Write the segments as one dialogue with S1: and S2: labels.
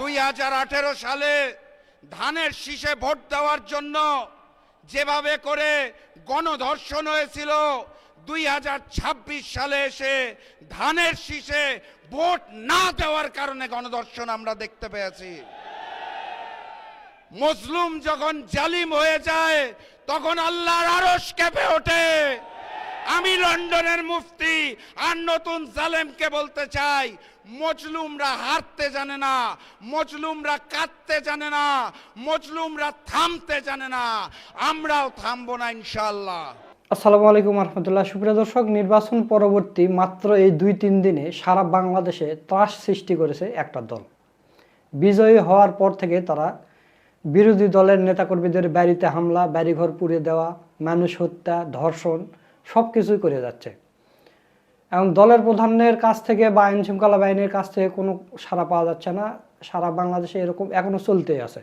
S1: 2018 সালে ধানের শীষে ভোট দেওয়ার জন্য যেভাবে করে গণধর্ষণ হয়েছিল, 2026 সালে এসে ধানের শীষে ভোট না দেওয়ার কারণে গণধর্ষণ আমরা দেখতে পেয়েছি। মজলুম যখন জালিম হয়ে যায় তখন আল্লাহর আরশ কেঁপে ওঠে। আমি লন্ডনের মুফতি আর নতুন জালেমকে বলতে চাই, মজলুমরা হারতে জানে না, মজলুমরা কাঁদতে জানে না, মজলুমরা থামতে জানে না। আমরাও থামবো না ইনশাআল্লাহ।
S2: আসসালামু আলাইকুম রহমতুল্লাহ। সুপ্রিয় দর্শক, নির্বাচন পরবর্তী মাত্র এই 2-3 দিনে সারা বাংলাদেশে ত্রাস সৃষ্টি করেছে একটা দল। বিজয়ী হওয়ার পর থেকে তারা বিরোধী দলের নেতাকর্মীদের বাড়িতে হামলা, বাড়িঘর পুড়িয়ে দেওয়া, মানুষ হত্যা, ধর্ষণ সব কিছুই করে যাচ্ছে। এবং দলের প্রধানের কাছ থেকে বা আইন শৃঙ্খলা বাহিনীর কাছ থেকে কোনো সাড়া পাওয়া যাচ্ছে না। সারা বাংলাদেশে এরকম এখনও চলতেই আছে।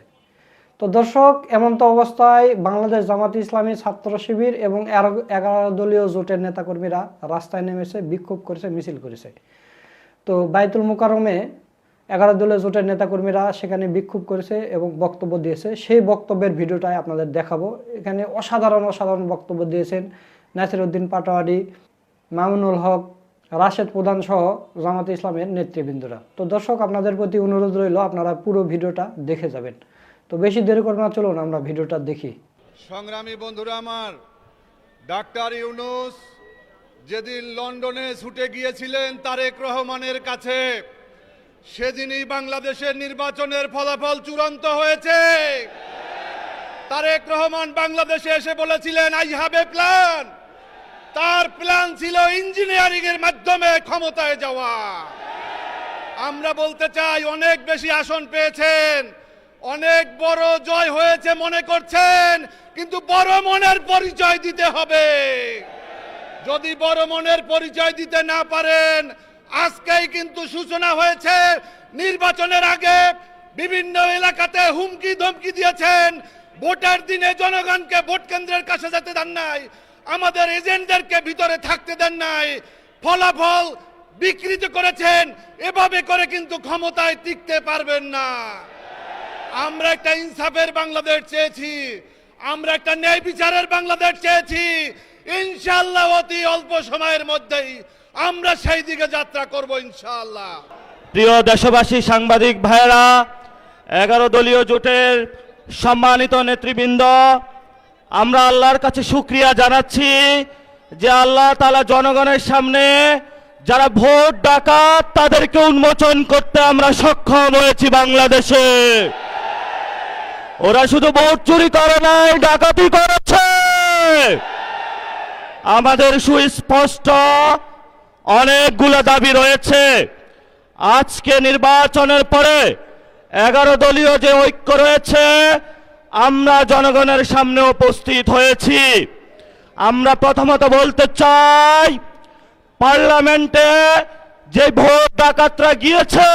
S2: তো দর্শক, এমন তো অবস্থায় বাংলাদেশ জামাত ইসলামী ছাত্র শিবির এবং 11 দলীয় জোটের নেতাকর্মীরা রাস্তায় নেমেছে, বিক্ষোভ করেছে, মিছিল করেছে। তো বাইতুল মোকাররমে 11 দলীয় জোটের নেতাকর্মীরা সেখানে বিক্ষোভ করেছে এবং বক্তব্য দিয়েছে। সেই বক্তব্যের ভিডিওটাই আপনাদের দেখাবো। এখানে অসাধারণ বক্তব্য দিয়েছেন নাসির উদ্দিন পাটোয়ারি, মামুনুল হক, রাশেদ প্রধান সহ জামাত ইসলামের নেতৃবৃন্দরা। তো দর্শক, আপনাদের প্রতি অনুরোধ রইল আপনারা পুরো ভিডিওটা দেখে যাবেন। তো বেশি দেরি করব না, চলুন আমরা ভিডিওটা দেখি।
S3: সংগ্রামী বন্ধুরা আমার, ডাক্তার ইউনূস যেদিন লন্ডনে ছুটে গিয়েছিলেন তারেক রহমানের কাছে, সেদিনই বাংলাদেশের নির্বাচনের ফলাফল চূড়ান্ত হয়েছে। তারেক রহমান বাংলাদেশে এসে বলেছিলেন, আই হ্যাভ এ প্ল্যান। তার প্ল্যান ছিল ইঞ্জিনিয়ারিং এর মাধ্যমে ক্ষমতায় যাওয়া। আমরা বলতে চাই, অনেক বেশি আসন পেয়েছেন, অনেক বড় জয় হয়েছে মনে করছেন, কিন্তু বড় মনের পরিচয় দিতে হবে। যদি বড় মনের পরিচয় দিতে না পারেন, আজকেই কিন্তু সূচনা হয়েছে। নির্বাচনের আগে বিভিন্ন এলাকাতে হুমকি ধমকি দিয়েছেন, ভোটের দিনে জনগণকে ভোট কেন্দ্রের কাছে যেতে দেন নাই, আমাদের এজেন্টদেরকে ভিতরে থাকতে দেন নাই, ফলাফল বিকৃত করেছেন। এভাবে করে কিন্তু ক্ষমতায় টিকতে পারবেন না। আমরা একটা ইনসাফের বাংলাদেশ চেয়েছি, আমরা একটা ন্যায় বিচারের বাংলাদেশ চেয়েছি। ইনশাআল্লাহ অতি অল্প সময়ের মধ্যেই আমরা সেই দিকে যাত্রা করব ইনশাআল্লাহ।
S4: প্রিয় দেশবাসী, সাংবাদিক ভাইয়েরা, 11 দলীয় জোটের সম্মানিত নেতৃবৃন্দ, আমরা আল্লাহর কাছে শুকরিয়া জানাচ্ছি যে আল্লাহ তাআলা জনগণের সামনে যারা ভোট ডাকাত তাদেরকে উন্মোচন করতে আমরা সক্ষম হয়েছি। বাংলাদেশে ওরা শুধু ভোট চুরি করে নাই, ডাকাতি করেছে। আমাদের সুস্পষ্ট অনেকগুলো দাবি রয়েছে। আজকে নির্বাচনের পরে 11 দলীয় যে ঐক্য রয়েছে, আমরা জনগণের সামনে উপস্থিত হয়েছি। আমরা প্রথমত বলতে চাই, পার্লামেন্টে যে ভোট ডাকাতরা গিয়েছে,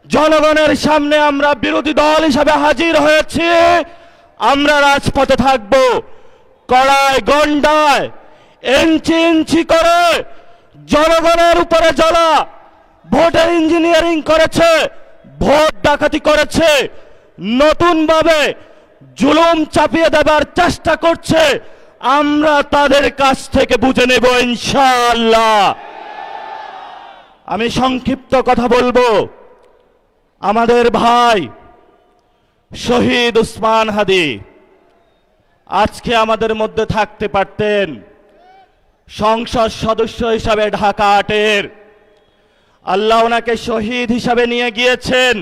S4: জনগণের সামনে আমরা বিরোধী দল হিসাবে হাজির হয়েছি। আমরা রাজপথে থাকব, কড়ায় গন্ডায় ইঞ্চি ইঞ্চি করে জনগণের উপরে যারা ভোটের ইঞ্জিনিয়ারিং করেছে, ভোট ডাকাতি করেছে, নতুনভাবে জুলুম চাপিয়ে দেবার চেষ্টা করছে, আমরা তাদের কাছ থেকে বুঝে নেব ইনশাআল্লাহ। আমি সংক্ষিপ্ত কথা বলবো। আমাদের ভাই শহীদ উসমান হাদি আজকে আমাদের মধ্যে থাকতে পারতেন। সংসদ সদস্য হিসাবে ঢাকা 8-এর আল্লাহ ওনাকে শহীদ হিসাবে নিয়ে গিয়েছেন।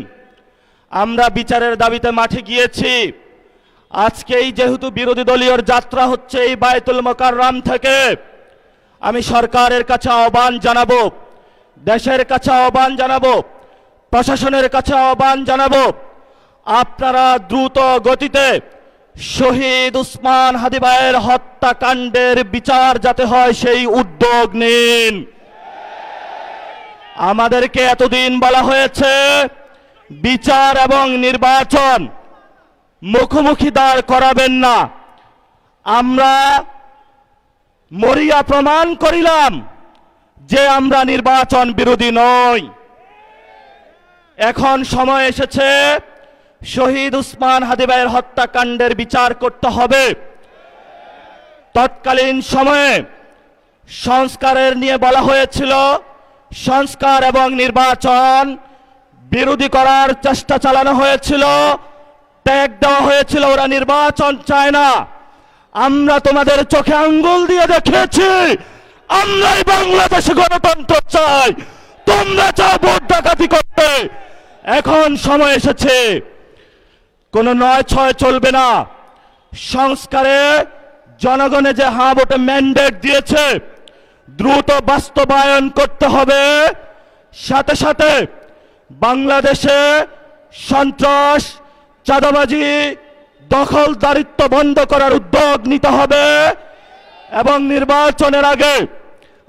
S4: আমরা বিচারের দাবিতে মাঠে গিয়েছি। আজকেই যেহেতু বিরোধী দলীয় যাত্রা হচ্ছে এই বাইতুল মোকাররম থেকে, আমি সরকারের কাছে আহ্বান জানাবো, দেশের কাছে আহ্বান জানাবো, প্রশাসনের কাছে আহ্বান জানাবো, আপনারা দ্রুত গতিতে শহীদ উসমান হাদি ভাইয়ের হত্যাকাণ্ডের বিচার যাতে হয় সেই উদ্যোগ নিন। আমাদেরকে এতদিন বলা হয়েছে বিচার এবং নির্বাচন মুখোমুখি দাঁড় করাবেন না। আমরা মরিয়া প্রমাণ করিলাম যে আমরা নির্বাচন বিরোধী নই। এখন সময় এসেছে শহীদ উসমান হাদি ভাইয়ের হত্যাকাণ্ডের বিচার করতে হবে। তৎকালীন সময়ে সংস্কারের নিয়ে বলা হয়েছিল, সংস্কার এবং নির্বাচন বিরোধী করার চেষ্টা চালানো হয়েছিল, ট্যাগ দেওয়া হয়েছিল ওরা নির্বাচন চায় না। আমরা তোমাদের চোখে আঙ্গুল দিয়ে দেখিয়েছি আমরাই বাংলাদেশে গণতন্ত্র চাই, তোমরা চাও ভোট ডাকাতি করতে। এখন সময় এসেছে, কোনো ৯/৬ চলবে না। সংস্কারে জনগণে যে হ্যাঁ ভোটে ম্যান্ডেট দিয়েছে দ্রুত বাস্তবায়ন করতে হবে। সাথে সাথে বাংলাদেশে সন্ত্রাস, চাঁদাবাজি, দখলদারিত্ব বন্ধ করার উদ্যোগ নিতে হবে। এবং নির্বাচনের আগে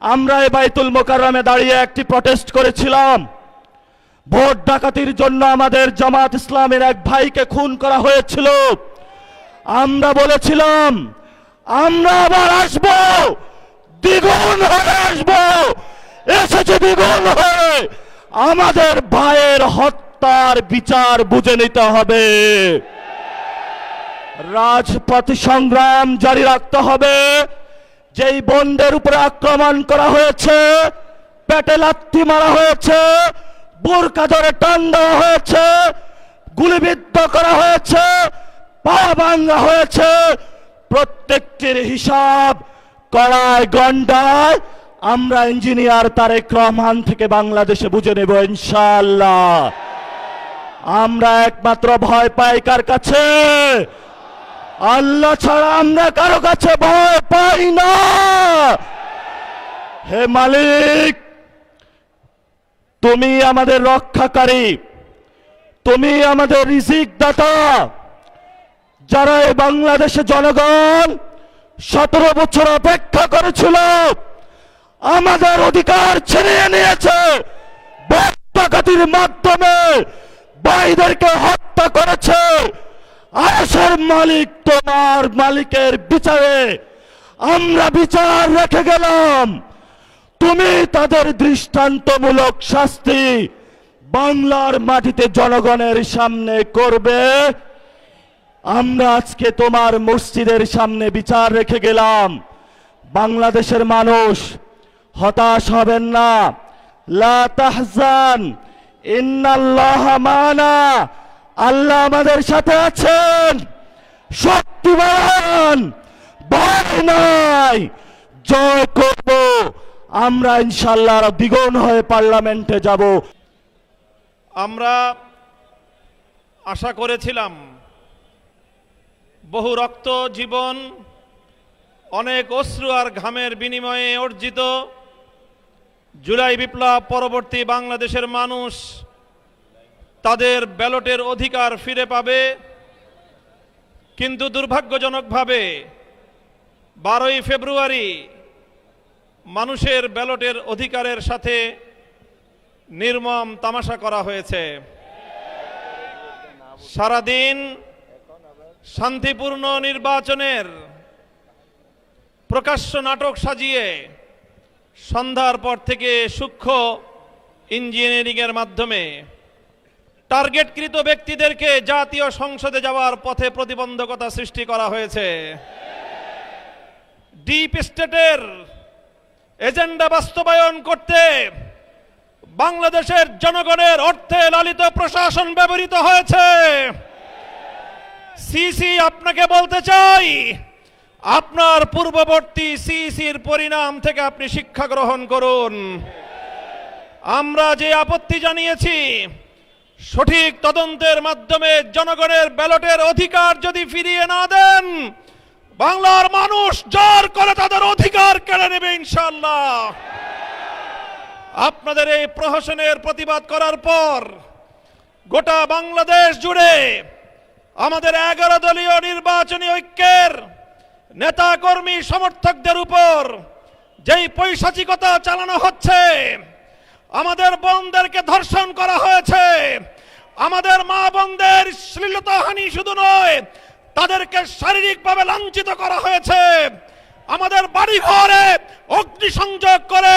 S4: আমরা এই বাইতুল মোকাররমে দাঁড়িয়ে একটি প্রটেস্ট করেছিলাম। ভোট ডাকাতির জন্য আমাদের জামাত ইসলামের এক ভাইকে খুন করা হয়েছিল। আমরা বলেছিলাম আমরা আবার আসব, দ্বিগুণ হয়ে আসব। এসেছে দ্বিগুণ হয়ে। আমাদের ভাইয়ের হত্যার বিচার বুঝে নিতে হবে। রাজপথ সংগ্রাম জারি রাখতে হবে। যেই বন্ডের উপরে আক্রমণ করা হয়েছে, পেটে লাথি মারা হয়েছে, বোরকা ধরে টান দেওয়া হয়েছে, গুলিবিদ্ধ করা হয়েছে, পা ভাঙা হয়েছে, প্রত্যেকটির হিসাব কড়ায় গন্ডায় আমরা ইঞ্জিনিয়ার তারেক রহমান থেকে বাংলাদেশে বুঝে নেব ইনশাআল্লাহ। আমরা একমাত্র ভয় পাই কার কাছে? আল্লাহ ছাড়া আমরা কারো কাছে ভয় পাই না। হে মালিক, তুমি আমাদের রক্ষাকারী, তুমি আমাদের রিজিক দাতা। যারা এই বাংলাদেশে জনগণ 17 বছর অপেক্ষা করেছিল, আমাদের অধিকার ছিনিয়ে নিয়েছে, ভোট ডাকাতির মাধ্যমে ভাইদেরকে হত্যা করেছে। আরশের মালিক তোমার মালিকের বিচারে আমরা বিচার রেখে গেলাম। তুমি তাদের দৃষ্টান্তমূলক শাস্তি বাংলার মাটিতে জনগণের সামনে করবে। আমরা আজকে তোমার মসজিদের সামনে বিচার রেখে গেলাম। বাংলাদেশের মানুষ হতাশ হবেন না। লা তাহজান ইন্নাল্লাহা মানা। আল্লাহ আমাদের সাথে আছেন, শক্তিমান, ভয় নাই, জয় করব আমরা ইনশাআল্লাহ। আর দ্বিগুণ হয়ে পার্লামেন্টে যাব।
S3: আমরা আশা করেছিলাম বহু রক্ত, জীবন, অনেক অশ্রু আর ঘামের বিনিময়ে অর্জিত জুলাই বিপ্লব পরবর্তী বাংলাদেশের মানুষ তাদের ব্যালটের অধিকার ফিরে পাবে। কিন্তু দুর্ভাগ্যজনকভাবে 12ই ফেব্রুয়ারি মানুষের ব্যালটের অধিকারের সাথে নির্মম তামাশা করা হয়েছে। সারাদিন শান্তিপূর্ণ নির্বাচনের প্রকাশ্য নাটক সাজিয়ে সন্ধ্যার পর থেকে সূক্ষ্ম ইঞ্জিনিয়ারিংয়ের মাধ্যমে টার্গেটকৃত ব্যক্তিদেরকে জাতীয় সংসদে যাওয়ার পথে প্রতিবন্ধকতা সৃষ্টি করা হয়েছে। ডিপ স্টেটের এজেন্ডা বাস্তবায়ন করতে বাংলাদেশের জনগণের অর্থে লালিত প্রশাসন ব্যবহৃত হয়েছে। সিসি, আপনাকে বলতে চাই, আপনার পূর্ববর্তী সিসির পরিণাম থেকে আপনি শিক্ষা গ্রহণ করুন। আমরা যে আপত্তি জানিয়েছি, সঠিক তদন্তের মাধ্যমে জনগণের ব্যালটের অধিকার যদি ফিরিয়ে না দেন, বাংলার মানুষ জোর করে তাদের অধিকার কেড়ে নেবে ইনশাআল্লাহ। আপনাদের এই প্রহসনের প্রতিবাদ করার পর গোটা বাংলাদেশ জুড়ে আমাদের 11 দলীয় নির্বাচনী ঐক্যের নেতা কর্মী সমর্থকদের উপর যেই পৈশাচিকতা চালানো হচ্ছে, আমাদের বোনদেরকে ধর্ষণ করা হয়েছে, আমাদের মা বোনদের শ্লীলতাহানি শুধু নয়, তাদেরকে শারীরিকভাবে লাঞ্ছিত করা হয়েছে, আমাদের বাড়ি ঘরে অগ্নিসংযোগ করে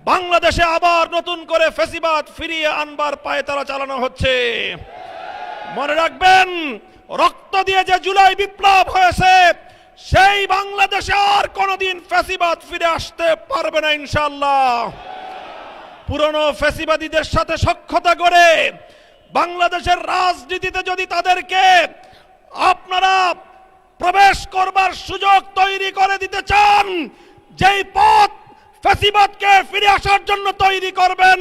S4: বাংলাদেশে আবার নতুন করে ফ্যাসিবাদ ফিরিয়ে আনবার পায়তারা চালানো হচ্ছে। মনে রাখবেন, রক্ত দিয়ে যে জুলাই বিপ্লব হয়েছে, সেই বাংলাদেশে আর কোনোদিন ফ্যাসিবাদ ফিরে আসতে পারবে না ইনশাআল্লাহ। পুরনো ফ্যাসিবাদীদের সাথে সখ্যতা করে বাংলাদেশের রাজনীতিতে যদি তাদেরকে আপনারা প্রবেশ করবার সুযোগ তৈরি করে দিতে চান, যেই পথ ফ্যাসিবাদকে ফিরে আসার জন্য তৈরি করবেন,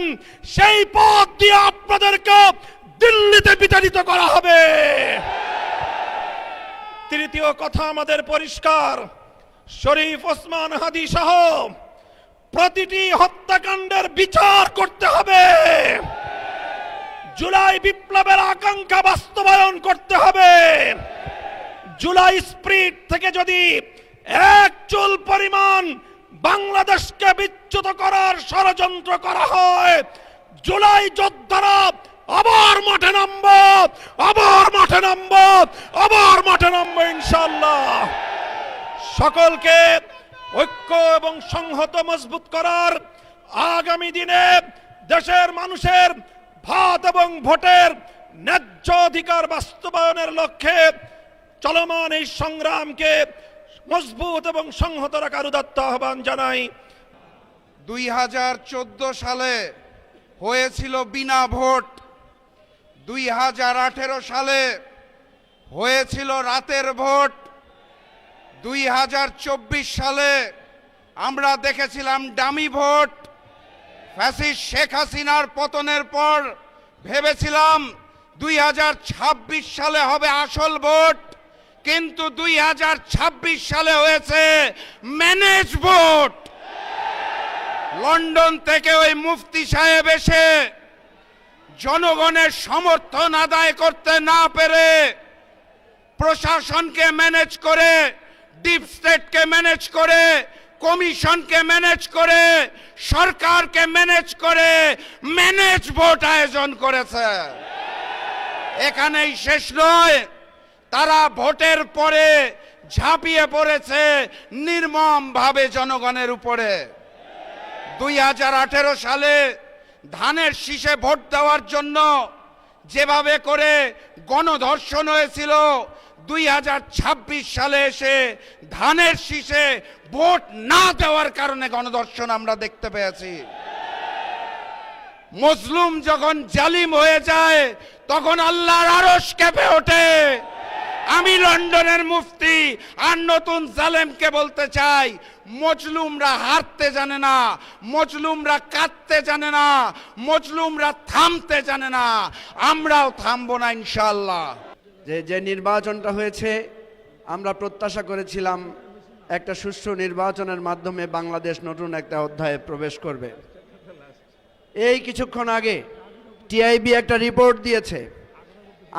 S4: সেই পথ দিয়ে আপনাদেরকে দিল্লিতে বিতাড়িত করা হবে। তৃতীয় কথা আমাদের পরিষ্কার, শরীফ ওসমান হাদী সহ প্রতিটি হত্যাকাণ্ডের বিচার করতে হবে। জুলাই বিপ্লবের আকাঙ্ক্ষা বাস্তবায়ন করতে হবে। জুলাই স্পিরিট থেকে যদি এক চুল পরিমাণ বাংলাদেশকে বিচ্যুত করার ষড়যন্ত্র করা হয়, জুলাই যোদ্ধারা আবার মাঠে নামবো, আবার মাঠে নামবো, আবার মাঠে নামবো ইনশাআল্লাহ। সকলকে ঐক্য এবং সংহত মজবুত করার, আগামী দিনে দেশের মানুষের ভাত এবং ভোটের ন্যায্য অধিকার বাস্তবায়নের লক্ষ্যে চলমান এই সংগ্রামকে মজবুত এবং সংহত রাখার উদাত্ত আহ্বান জানাই।
S1: 2014 সালে হয়েছিল বিনা ভোট, 2018 সালে হয়েছিল রাতের ভোট, 2024 সালে আমরা দেখেছিলাম ডামি ভোট। ফ্যাসিস্ট শেখ হাসিনার পতনের পর ভেবেছিলাম 2026 সালে হবে আসল ভোট, কিন্তু 2026 সালে হয়েছে ম্যানেজ ভোট। লন্ডন থেকে ওই মুফতি সাহেব এসে জনগণের সমর্থন আদায় করতে না পেরে প্রশাসনকে ম্যানেজ করে, ডিপ স্টেটকে ম্যানেজ করে, কমিশনকে ম্যানেজ করে, সরকারকে ম্যানেজ করে ম্যানেজ ভোট আয়োজন করেছে। এখানেই শেষ নয়, তারা ভোটের পরে ঝাঁপিয়ে পড়েছে নির্মমভাবে জনগণের উপরে। 2018 সালে ধানের শীষে ভোট দেওয়ার জন্য যেভাবে করে গণধর্ষণ হয়েছিল, 2026 সালে এসে ধানের শীষে ভোট না দেওয়ার কারণে গণধর্ষণ আমরা দেখতে পেয়েছি। মুসলিম যখন জালিম হয়ে যায়, তখন আল্লাহর আরশ কেঁপে ওঠে। আমি লন্ডনের মুফতি আর নতুন জালেমকে বলতে চাই, মজলুমরা হারতে জানে না, মজলুমরা কাঁদতে জানে না, মজলুমরা থামতে জানে না। আমরাও থামবো না ইনশাআল্লাহ।
S5: যে নির্বাচনটা হয়েছে, আমরা প্রত্যাশা করেছিলাম একটা সুষ্ঠু নির্বাচনের মাধ্যমে বাংলাদেশ নতুন একটা অধ্যায়ে প্রবেশ করবে। এই কিছুক্ষণ আগে টিআইবি একটা রিপোর্ট দিয়েছে,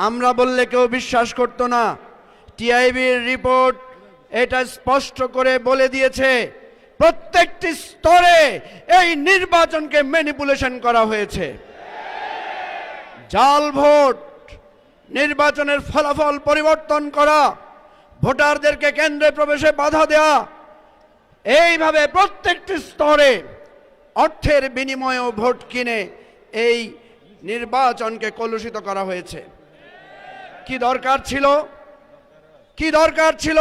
S5: আমরা বললে কেউ বিশ্বাস করতো না। টিআইবির রিপোর্ট এটা স্পষ্ট করে বলে দিয়েছে, প্রত্যেকটি স্তরে এই নির্বাচনকে ম্যানিপুলেশন করা হয়েছে। জাল ভোট, নির্বাচনের ফলাফল পরিবর্তন করা, ভোটারদেরকে কেন্দ্রে প্রবেশে বাধা দেওয়া, এইভাবে প্রত্যেকটি স্তরে অর্থের বিনিময়েও ভোট কিনে এই নির্বাচনকে কলুষিত করা হয়েছে। কি দরকার ছিল? কি দরকার ছিল?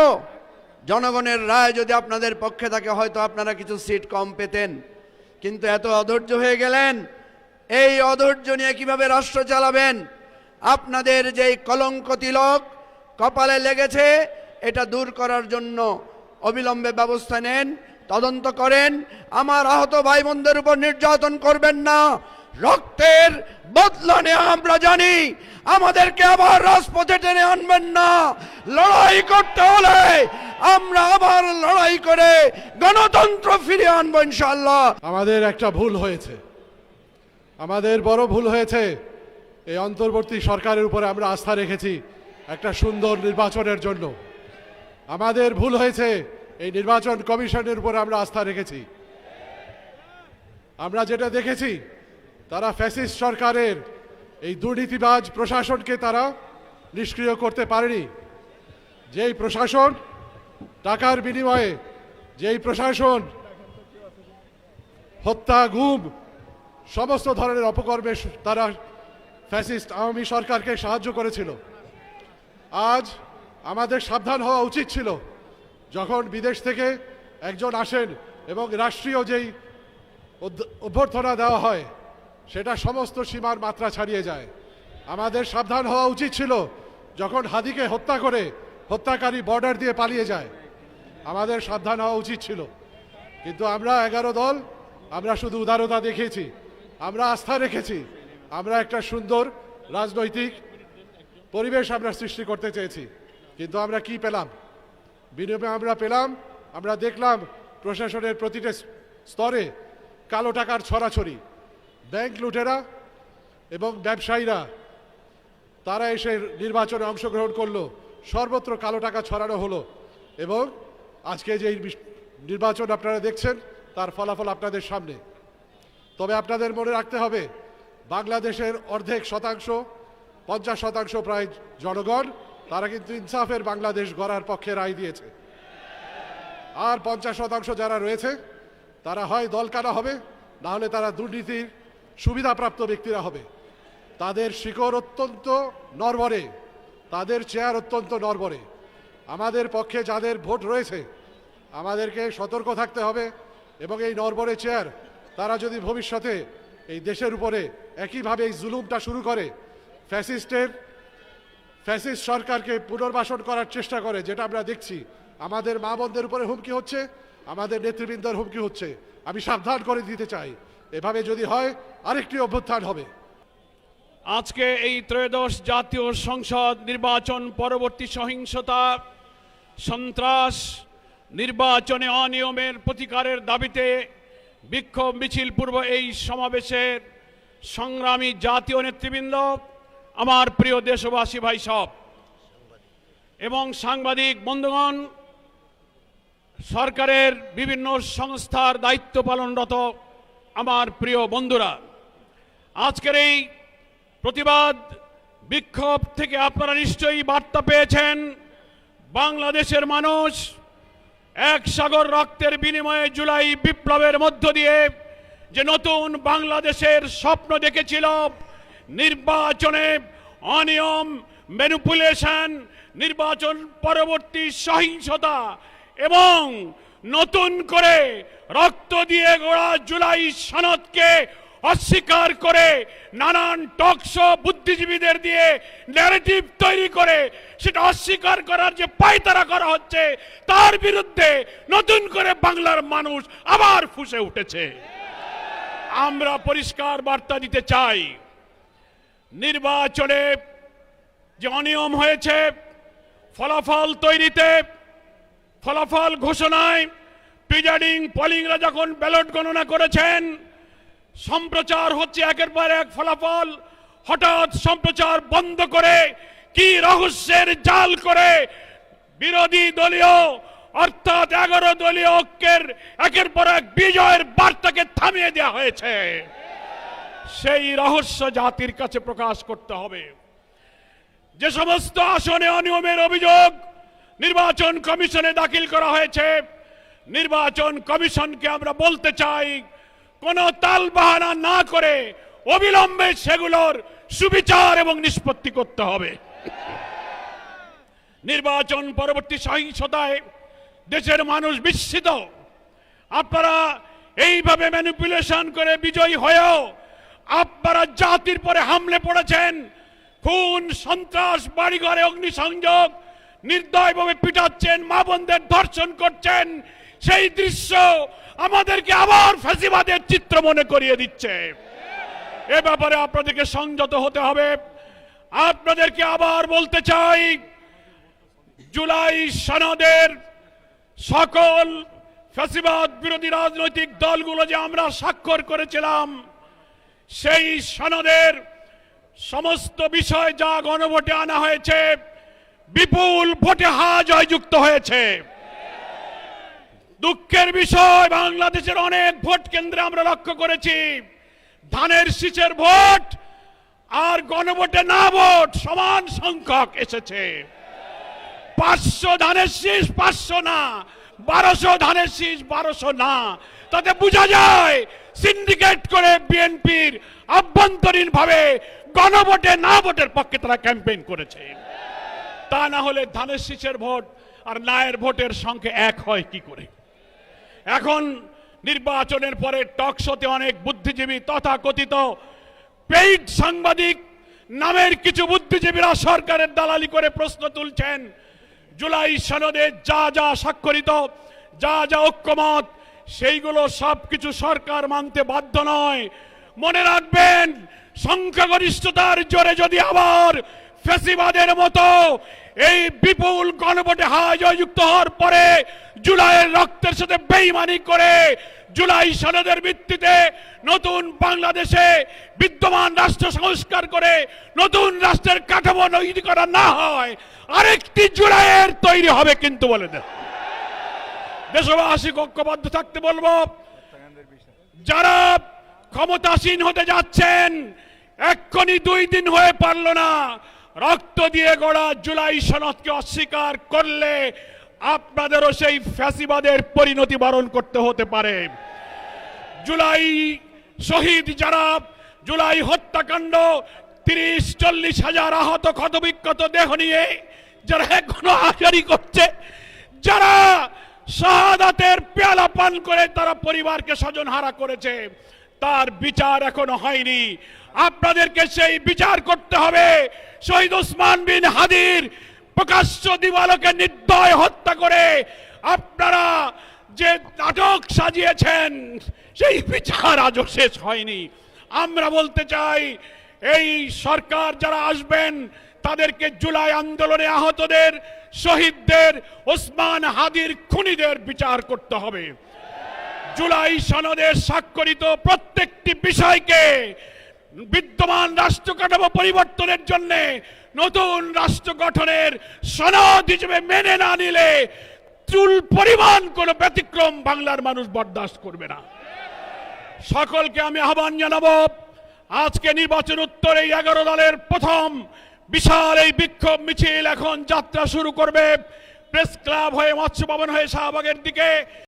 S5: জনগণের রায় যদি আপনাদের পক্ষে থাকে, হয়তো আপনারা কিছু সিট কম পেতেন, কিন্তু এত অধৈর্য হয়ে গেলেন। এই অধৈর্য নিয়ে কিভাবে রাষ্ট্র চালাবেন? আপনাদের যেই কলঙ্ক তিলক কপালে লেগেছে, এটা দূর করার জন্য অবিলম্বে ব্যবস্থা নেন, তদন্ত করেন। আমার আহত ভাই বোনদের উপর নির্যাতন করবেন না। রক্তের বদলা নিয়ে আমরা জানি, আমাদেরকে আবার রাজপথে টেনে আনবেন না। লড়াই করতে হলে আমরা আবার লড়াই করে গণতন্ত্র ফিরিয়ে আনবো ইনশাআল্লাহ।
S3: আমাদের একটা ভুল হয়েছে, আমাদের বড় ভুল হয়েছে। এই অন্তর্বর্তী সরকারের উপরে আমরা আস্থা রেখেছি একটা সুন্দর নির্বাচনের জন্য। আমাদের ভুল হয়েছে, এই নির্বাচন কমিশনের উপরে আমরা আস্থা রেখেছি। আমরা যেটা দেখেছি, তারা ফ্যাসিস্ট সরকারের এই দুর্নীতিবাজ প্রশাসনকে তারা নিষ্ক্রিয় করতে পারেনি। যেই প্রশাসন টাকার বিনিময়ে, যেই প্রশাসন হত্যা, গুম, সমস্ত ধরনের অপকর্মে তারা ফ্যাসিস্ট আওয়ামী সরকারকে সাহায্য করেছিল। আজ আমাদের সাবধান হওয়া উচিত ছিল, যখন বিদেশ থেকে একজন আসেন এবং রাষ্ট্রীয় যেই অভ্যর্থনা দেওয়া হয় সেটা সমস্ত সীমার মাত্রা ছাড়িয়ে যায়। আমাদের সাবধান হওয়া উচিত ছিল যখন হাদিকে হত্যা করে হত্যাকারী বর্ডার দিয়ে পালিয়ে যায়, আমাদের সাবধান হওয়া উচিত ছিল। কিন্তু আমরা 11 দল, আমরা শুধু উদারতা দেখিয়েছি, আমরা আস্থা রেখেছি, আমরা একটা সুন্দর রাজনৈতিক পরিবেশ আমরা সৃষ্টি করতে চেয়েছি। কিন্তু আমরা কি পেলাম? বিনিময়ে আমরা দেখলাম প্রশাসনের প্রতিটা স্তরে কালো টাকার ছড়াছড়ি, ব্যাংক লুটেরা এবং ব্যবসায়ীরা তারা এসে নির্বাচনে অংশগ্রহণ করলো, সর্বত্র কালো টাকা ছড়ানো হলো। এবং আজকে যে নির্বাচন আপনারা দেখছেন তার ফলাফল আপনাদের সামনে। তবে আপনাদের মনে রাখতে হবে, বাংলাদেশের অর্ধেক শতাংশ, 50% প্রায় জনগণ, তারা কিন্তু ইনসাফের বাংলাদেশ গড়ার পক্ষে রায় দিয়েছে। আর 50% যারা রয়েছে তারা হয় দলকানা হবে, না হলে তারা দুর্নীতির সুবিধাপ্রাপ্ত ব্যক্তিরা হবে। তাদের শিকড় অত্যন্ত নড়বড়ে, তাদের চেয়ার অত্যন্ত নড়বড়ে। আমাদের পক্ষে যাদের ভোট রয়েছে আমাদেরকে সতর্ক থাকতে হবে, এবং এই নড়বড়ে চেয়ার তারা যদি ভবিষ্যতে এই দেশের উপরে একইভাবে এই জুলুমটা শুরু করে, ফ্যাসিস্ট সরকারকে পুনর্বাসন করার চেষ্টা করে, যেটা আমরা দেখছি আমাদের মা বোনদের উপরে হুমকি হচ্ছে, আমাদের নেতৃবৃন্দের হুমকি হচ্ছে। আমি সাবধান করে দিতে চাই, এভাবে যদি হয় আরেকটি অভ্যুত্থান হবে।
S6: আজকে এই ত্রয়োদশ জাতীয় সংসদ নির্বাচন পরবর্তী সহিংসতা, সন্ত্রাস, নির্বাচনে অনিয়মের প্রতিকারের দাবিতে বিক্ষোভ মিছিল পূর্ব এই সমাবেশের সংগ্রামী জাতীয় নেতৃবৃন্দ, আমার প্রিয় দেশবাসী ভাই সব এবং সাংবাদিক বন্ধুগণ, সরকারের বিভিন্ন সংস্থার দায়িত্ব পালনরত আমার প্রিয় বন্ধুরা, আজকের এই প্রতিবাদ বিক্ষোভ থেকে আপনারা নিশ্চয়ই বার্তা পেয়েছেন। বাংলাদেশের মানুষ এক সাগর রক্তের বিনিময়ে জুলাই বিপ্লবের মধ্য দিয়ে যে নতুন বাংলাদেশের স্বপ্ন দেখেছিল, নির্বাচনে অনিয়ম, ম্যানিপুলেশন, নির্বাচন পরবর্তী সহিংসতা এবং নতুন করে রক্ত দিয়ে গড়া জুলাই সনদকে অস্বীকার করে নানান টকশো বুদ্ধিজীবীদের দিয়ে ন্যারেটিভ তৈরি করে সেটা অস্বীকার করার যে পায়তারা করা হচ্ছে, তার বিরুদ্ধে নতুন করে বাংলার মানুষ আবার ফুঁসে উঠেছে। আমরা পরিষ্কার বার্তা দিতে চাই, নির্বাচনে যে অনিয়ম হয়েছে, ফলাফল তৈরিতে, ফলাফল ঘোষণায়, প্রিজাইডিং পোলিংরা যখন ব্যালট গণনা করেছেন, সম্প্রচার হচ্ছে একের পর এক ফলাফল, হঠাৎ সম্প্রচার বন্ধ করে কি রহস্যের জাল করে বিরোধী দলীয় অর্থাৎ 11 দলীয় ঐক্যের একের পর এক বিজয়ের বার্তাকে থামিয়ে দেওয়া হয়েছে। সেই রহস্য জাতির কাছে প্রকাশ করতে হবে। যে সমস্ত আসনে অনিয়মের অভিযোগ নির্বাচন কমিশনে দাখিল করা হয়েছে, নির্বাচন কমিশনকে আমরা বলতে চাই, কোনো তালবাহানা না করে অবিলম্বে সেগুলোর সুবিচার এবং নিষ্পত্তি করতে হবে। নির্বাচন পরবর্তী সহিংসতায় দেশের মানুষ বিস্মিত। আপনারা এইভাবে ম্যানিপুলেশন করে বিজয়ী হয়েও আপনারা জাতির পরে হামলে পড়েছেন, খুন, সন্ত্রাস, বাড়িঘরে অগ্নিসংযোগ, নির্দয়ভাবে পিটাচ্ছেন, মা বোনদের ধর্ষণ করছেন। সেই দৃশ্য আমাদেরকে আবার ফ্যাসিবাদের চিত্র মনে করিয়ে দিচ্ছে। এ ব্যাপারে আপনাদেরকে সংযত হতে হবে। আপনাদেরকে আবার বলতে চাই, জুলাই সনদের সকল ফ্যাসিবাদ বিরোধী রাজনৈতিক দলগুলো যে আমরা স্বাক্ষর করেছিলাম, সেই সনদের সমস্ত বিষয় যা গণভোটে আনা হয়েছে, বিপুল ভোটে হা জয়যুক্ত হয়েছে। দুঃখের বিষয়, বাংলাদেশের অনেক ভোট কেন্দ্রে আমরা লক্ষ্য করেছি ধানের শীষের ভোট আর গণভোটে না ভোট সমান সংখ্যক এসেছে। 500 ধানের শীষ 500 না, 1200 ধানের শীষ 1200 না, তাতে বোঝা যায় সিন্ডিকেট করে বিএনপির আভ্যন্তরীণ ভাবে গণভোটে না ভোটের পক্ষে তারা ক্যাম্পেইন করেছে। তা না হলে ধানের শীষের ভোট আর নায়ের ভোটের সংখ্যা এক হয় কি করে? এখন নির্বাচনের পরে টক শোতে অনেক বুদ্ধিজীবী তথাকথিত পেইড সাংবাদিক নামের কিছু বুদ্ধিজীবীরা সরকারের দালালি করে প্রশ্ন তুলছেন, জুলাই সনদে যা যা স্বাক্ষরিত, যা যা ঐক্যমত, সেইগুলো সবকিছু সরকার মানতে বাধ্য নয়। মনে রাখবেন, সংখ্যাগরিষ্ঠতার জোরে যদি আবার ফ্যাসিবাদের মতো এই বিপুল গণভোটে জয়যুক্ত হওয়ার পরে জুলাইয়ের রক্তের সাথে বেইমানি করে জুলাই সনদের ভিত্তিতে নতুন বাংলাদেশে বিদ্যমান রাষ্ট্র সংস্কার করে নতুন রাষ্ট্রের কাঠামো তৈরি করা না হয়, আরেকটি জুলাইয়ের তৈরি হবে কিন্তু বলে দেন। দেশবাসী ঐক্যবদ্ধ থাকতে বলবো। যারা ক্ষমতাসীন হতে যাচ্ছেন, এক্ষুনি 2 দিন হয়ে পারল না, রক্ত দিয়ে গড়া জুলাই সনদকে অস্বীকার করলে আপনাদেরও সেই ফ্যাসিবাদের পরিণতি বরণ করতে হতে পারে। জুলাই শহীদ যারা, জুলাই হত্যাকাণ্ড, 30-40 হাজার আহত ক্ষতবিক্ষত দেহ নিয়ে যারা এখনো হাজারি করছে, যারা শাহাদাতের পেয়ালা পান করে তারা পরিবারকে স্বজনহারা করেছে, তার বিচার এখনো হয়নি। আপনাদেরকে সেই বিচার করতে হবে। শহীদ ওসমান বিন হাদির প্রকাশ্য দিবালোকে নির্দয় হত্যা করে আপনারা যে নাটক সাজিয়েছেন, সেই বিচার আজও শেষ হয়নি। আমরা বলতে চাই, এই সরকার যারা আসবেন তাদেরকে জুলাই আন্দোলনে আহতদের, শহীদদের, ওসমান হাদির খুনিদের বিচার করতে হবে। জুলাই সনদে স্বাক্ষরিত প্রত্যেকটি বিষয়কে বিদ্যমান রাষ্ট্র কাঠামো পরিবর্তনের জন্য নতুন রাষ্ট্র গঠনের সনদ হিসেবে মেনে না নিলে চুল পরিমাণ কোনো ব্যতিক্রম বাংলার মানুষ বরদাস্ত করবে না। সকলকে আমি আহ্বান জানাবো, আজকে নির্বাচন উত্তর এই 11 দলের প্রথম বিশাল এই বিক্ষোভ মিছিল এখন যাত্রা শুরু করবে প্রেস ক্লাব হয়ে, মৎস্য ভবন হয়ে শাহবাগের দিকে।